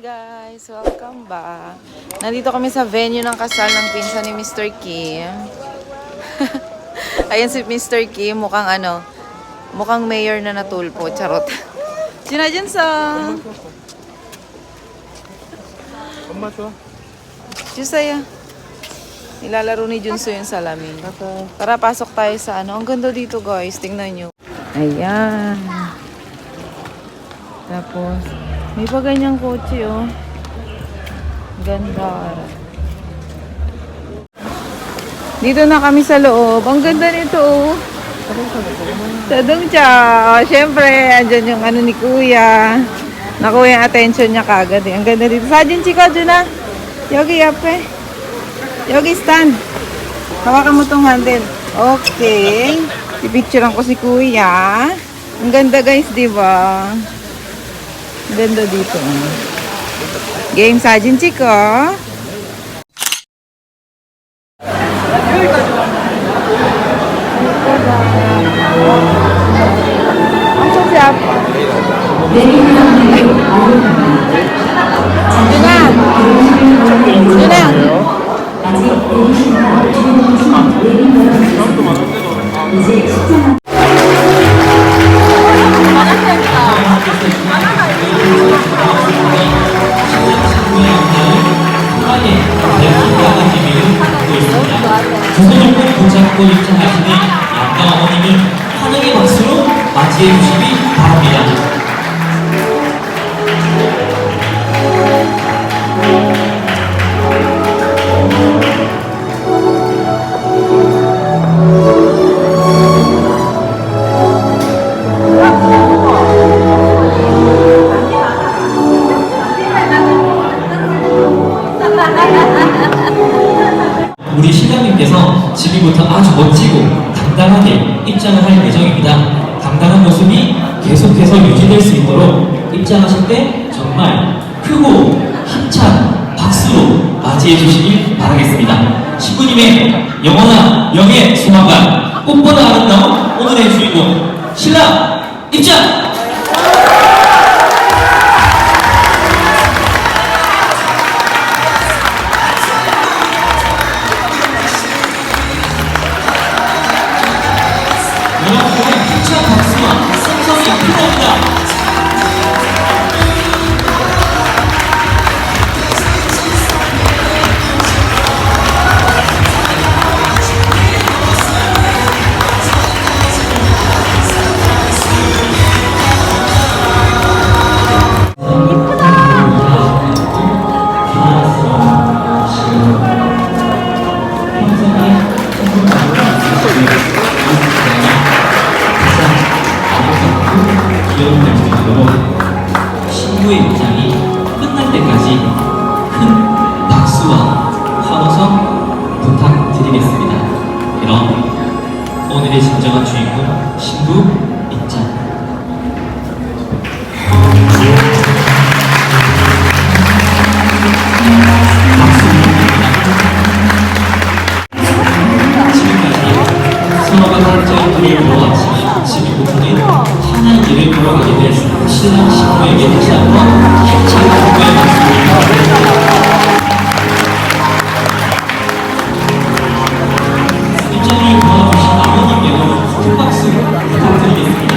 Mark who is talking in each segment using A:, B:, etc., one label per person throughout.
A: Guys, welcome back. Nandito kami sa venue ng kasal ng pinsan ni Mr. Kim. Ayan si Mr. Kim, mukhang mayor na natulpo, charot. Sina dyan sa... Jusaya. Nilalaro ni Junso yung salamin. Tara, pasok tayo sa Ang ganda dito guys, tingnan nyo. Ayan. Tapos, may pa ganyang kotse, oh. Ganda. Dito na kami sa loob. Ang ganda nito, oh. Sadong siya. Oh, syempre, andyan yung ni Kuya. Nakuha yung attention niya kagad, eh. Ang ganda dito. Sajin, chika, dyan na. Yogi, yape. Yogi, stand. Hawakan mo tong handle. Okay. Pipicturean ko si Kuya. Ang ganda, guys, diba? Ganda dito. Game Sajin Chico. Ang sasap.
B: 조선역을 도착하고 입장하시는 양가 어머님을 환영의 박수로 맞이해 주시기 바랍니다. 우리 신랑님께서 지금부터 아주 멋지고 당당하게 입장을 할 예정입니다. 당당한 모습이 계속해서 유지될 수 있도록 입장하실 때 정말 크고 힘찬 박수로 맞이해 주시길 바라겠습니다. 신부님의 영원한 영예 소망과 꽃보다 아름다운 오늘의 주인공 신랑 입장! 여러분의 힘찬 박수와 함성이 필요합니다. 신부의 입장이 끝날 때까지 큰 박수와 환호성 부탁드리겠습니다. 그럼 오늘의 진정한 주인공 신부 입장. 지금까지 서로가 각자의 길을 모았지만 지금부터는 하나의 길을 걸어가게 될 신랑 신부에게 다시 한번 힘찬 축하의 박수를 입장을 도와주신 아버님께도 큰 박수 부탁드리겠습니다.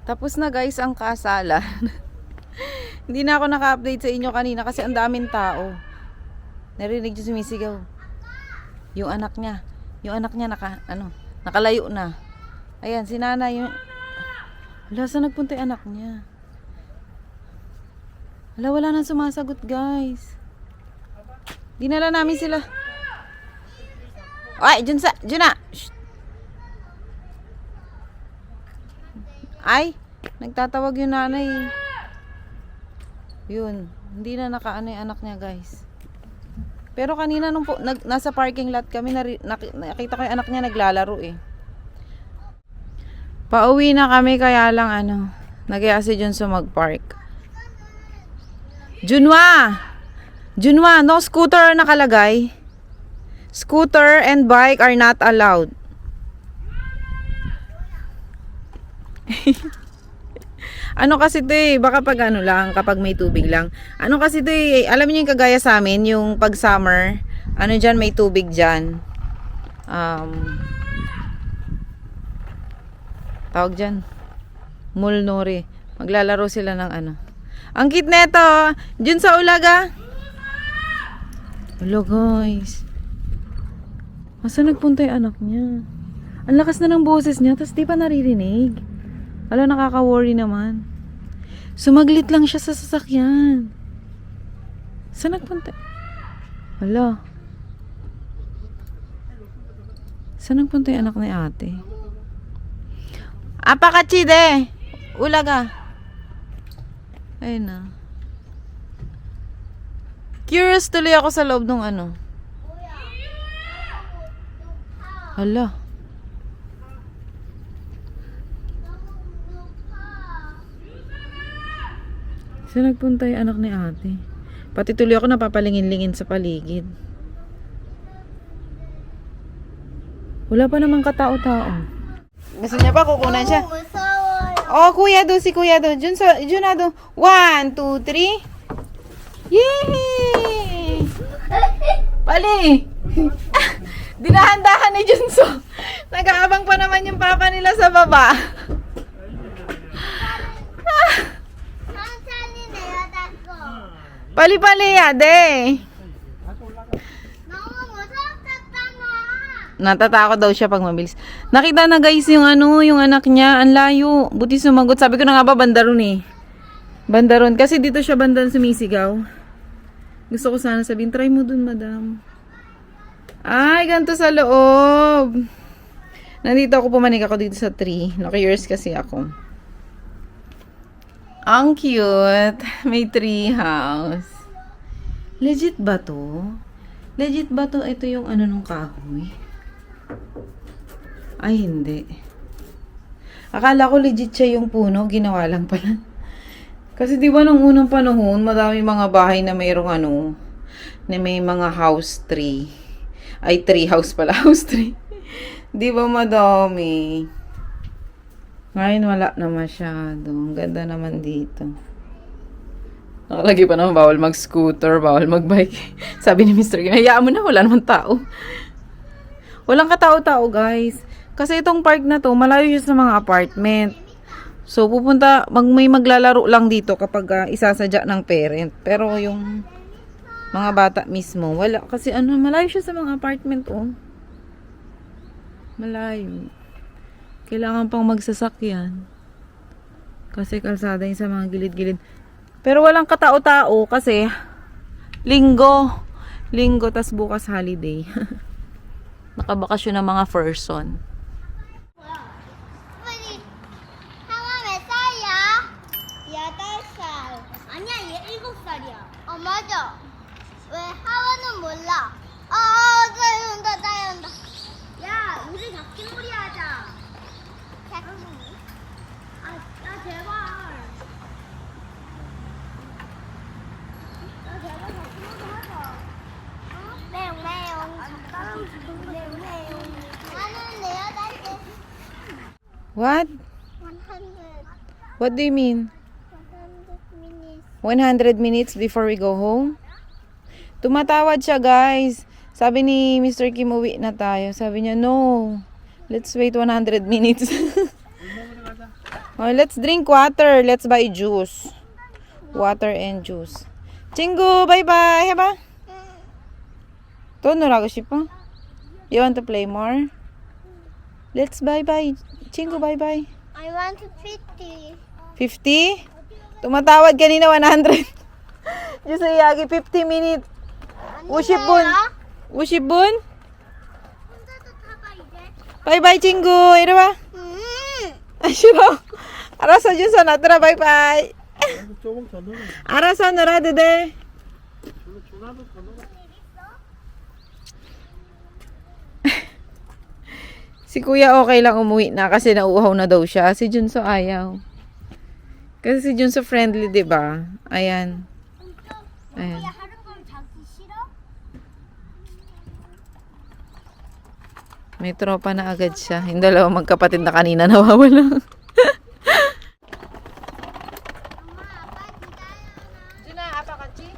A: Tapos na guys ang kasalan. Hindi na ako naka-update sa inyo kanina kasi ang daming tao. Narinig niyo sumisigaw. Yung anak niya nakalayo na. Ayan, si nanay yung... Wala, saan nagpunta yung anak niya? Wala nang sumasagot guys. Dinala namin sila. Ay, dyan na. Shh. Ay, nagtatawag yung nanay. Yun, hindi na nakaano yung anak niya guys. Pero kanina nung nasa parking lot kami, nakita ko yung anak niya naglalaro eh. Pauwi na kami kaya lang nag-iaya si Junso mag-park. Junwa, no scooter nakalagay. Scooter and bike are not allowed. Kasi to baka pag lang, kapag may tubig lang. Kasi to alam niyo yung kagaya sa amin, yung pag summer, dyan may tubig dyan. Tawag dyan, mulnori. Maglalaro sila ng Ang cute neto, dyan sa ulaga. Hello guys. Masa nagpunta yung anak niya? Ang lakas na ng boses niya, tapos di pa naririnig. Ala, nakaka-worry naman. Sumaglit lang siya sa sasakyan. Saan nagpunta? Ala. Saan nagpunta yung anak ni ate? Apakachide! Ulaga. Ayun na. Curious tuloy ako sa loob ng Hala. Saan nagpunta yung anak ni ate? Pati tuloy ako napapalingin-lingin sa paligid. Wala pa namang katao-tao. Gusto niya pa kukunan siya? Oh, kuya do, si kuya do. Jun na do. 1, 2, 3. Yay! Pali! Dinahandahan ni Junso. Nag-aabang pa naman yung papa nila sa baba. Pali-pali ade. Natatakot daw siya pag mabilis. Nakita na guys yung yung anak niya, ang layo. Buti sumagot. Sabi ko na nga ba bandaron eh. Bandaron. Kasi dito siya bandaron sumisigaw. Gusto ko sana sabihin, try mo dun madam. Ay, ganito sa loob. Nandito ako, pumanik ako dito sa tree. Naki-yours kasi ako. Ang cute. May tree house. Legit ba to? Legit ba to? Ito yung nung kahoy. Ay, hindi. Akala ko legit siya yung puno. Ginawa lang pala. Kasi di ba nung unang panahon, madami mga bahay na mayroong na may mga house tree. Ay, tree house pala. House tree. Di ba madami? Ngayon wala na masyado. Ang ganda naman dito. Nakalagay pa naman, bawal mag-scooter, bawal mag-bike. Sabi ni Mr. Kim, hayaan mo na, wala naman tao. Walang katao-tao, guys. Kasi itong park na to, malayo siya sa mga apartment. So, may maglalaro lang dito kapag isasadya ng parent. Pero yung mga bata mismo, wala. Kasi malayo siya sa mga apartment, oh. Malayo. Kailangan pang magsasakyan. Kasi kalsada yung sa mga gilid-gilid. Pero walang katao-tao kasi linggo, tas bukas holiday. Nakabakasyon ng mga person.
C: 아니야, 얘 7살이야. 맞아. 왜 하와는 몰라? 따라온다. 야, 우리 잡기놀이 하자. 잡기놀이? 제발. 잡기놀이 하자. 매용. 나는 내야 돼.
A: What?
C: 100.
A: What do you mean?
C: 100 minutes.
A: 100 minutes before we go home? Tumatawad siya, guys. Sabi ni Mr. Kim, uwi na tayo. Sabi niya, no. Let's wait 100 minutes. Oh, let's drink water. Let's buy juice. Water and juice. Chingu, bye-bye. Haba? To, narago siya pa. You want to play more? Let's bye-bye. Chingu, bye-bye.
C: I want 50.
A: 50? Tumatawad kanina 100. Diyos ay yagi, 50 minutes. Ushibun. Ushibun? Bye-bye, Chingu. Ira ba? Ashiro. Arasa dyan sa natara. Bye-bye. Arasa nara, dede. Si Kuya okay lang umuwi na kasi nauuhaw na daw siya. Si Junso ayaw. Kasi si Junso friendly, 'di ba? Ayan. Ayan.
C: 하는 건 자기 싫어?
A: May tropa na agad siya. Yung dalawang magkapatid na kanina nawawala. Juna, apa kachi?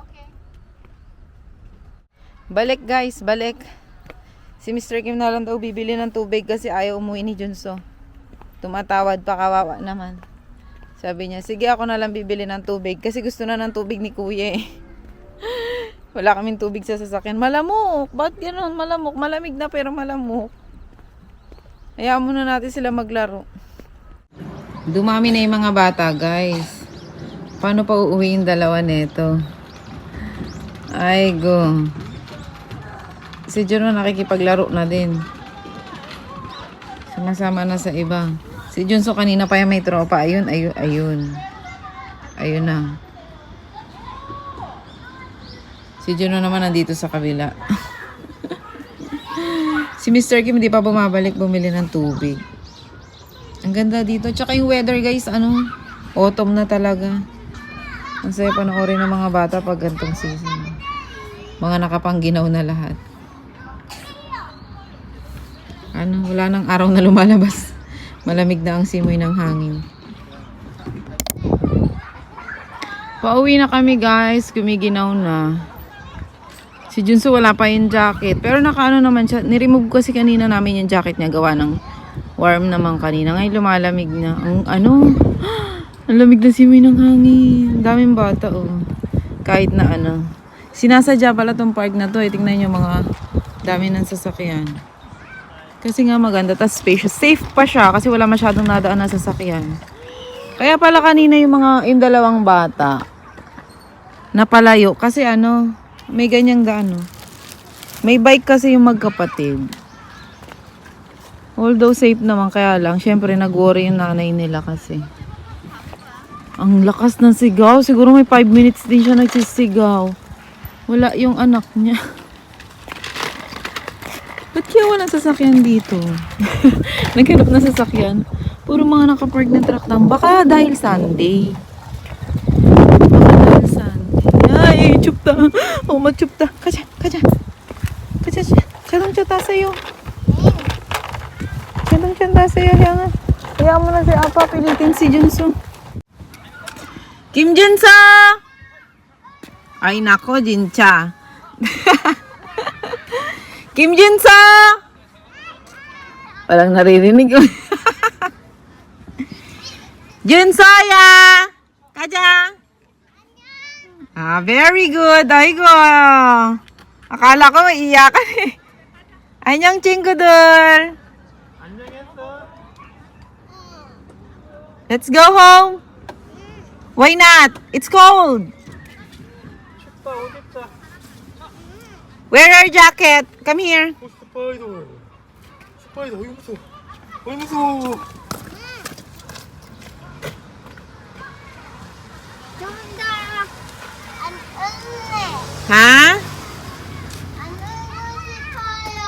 A: Okay. Balik guys, balik. Si Mr. Kim na lang daw bibili ng tubig kasi ayaw umuwi ni Junso. Tumatawad pa, kawawa naman. Sabi niya, sige ako na lang bibili ng tubig kasi gusto na ng tubig ni Kuya eh. Wala kaming tubig sa sasakyan. Malamok! Ba't gano'n? Malamok. Malamig na pero malamok. Hayaan muna natin sila maglaro. Dumami na yung mga bata guys. Paano pa uuwi yung dalawa neto? Ay go. Si Juno nakikipaglaro na din. Sumasama na sa iba. Si Junso kanina pa yung may tropa. Ayun, ayun, ayun. Ayun na. Si Juno naman nandito sa kabila. Si Mr. Kim hindi pa bumabalik bumili ng tubig. Ang ganda dito. Tsaka yung weather guys, autumn na talaga. Ang saya panoorin ng mga bata pag gantong season. Mga nakapangginaw na lahat. Wala nang araw na lumalabas. Malamig na ang simoy ng hangin. Pauwi na kami guys. Kumiginaw na. Si Junso wala pa yung jacket. Pero nakaano naman siya. Niremove kasi kanina namin yung jacket niya. Gawa ng warm naman kanina. Ngayon lumalamig na. Ang lamig na simoy ng hangin. Daming bata oh. Kahit na Sinasadya pala tong park na to. Tingnan nyo mga dami ng sasakyan. Kasi nga maganda, tas spacious. Safe pa siya kasi wala masyadong nadaan na sasakyan. Kaya pala kanina yung dalawang bata napalayo kasi may ganyang daan. May bike kasi yung magkapatid. Although safe naman, kaya lang syempre nag-worry yung nanay nila kasi. Ang lakas ng sigaw. Siguro may 5 minutes din siya nagsisigaw. Wala yung anak niya. Ba't kaya walang sasakyan dito? Naghanap na sasakyan. Puro mga nakapark na truck lang. Baka dahil Sunday. Baka dahil Sunday. Ay, chupta. Oh, magchupta. Kacha. Chadong chata sa'yo. Chadong chata sa'yo. Kaya mo na si Apa. Pilitin si Junso. Kim Junso! Ay, nako, Jincha. Kim Junso! Walang naririnig. Junsoya! Kaja! Very good. Aigo. Akala ko iiyakan eh. Anyang chingudor. Let's go home. Why not? It's cold. Wear our jacket. Come here.
D: 스파이더 어이 무서워. 어이 무서워.
C: 좀더 안 울래.
A: Ha?
C: 안 울고 싶어요.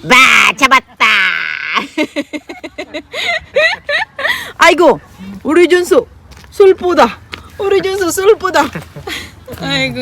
A: Ba! Chabata! 아이고! 우리 준수 술보다! 우리 준수 술보다! 아이고.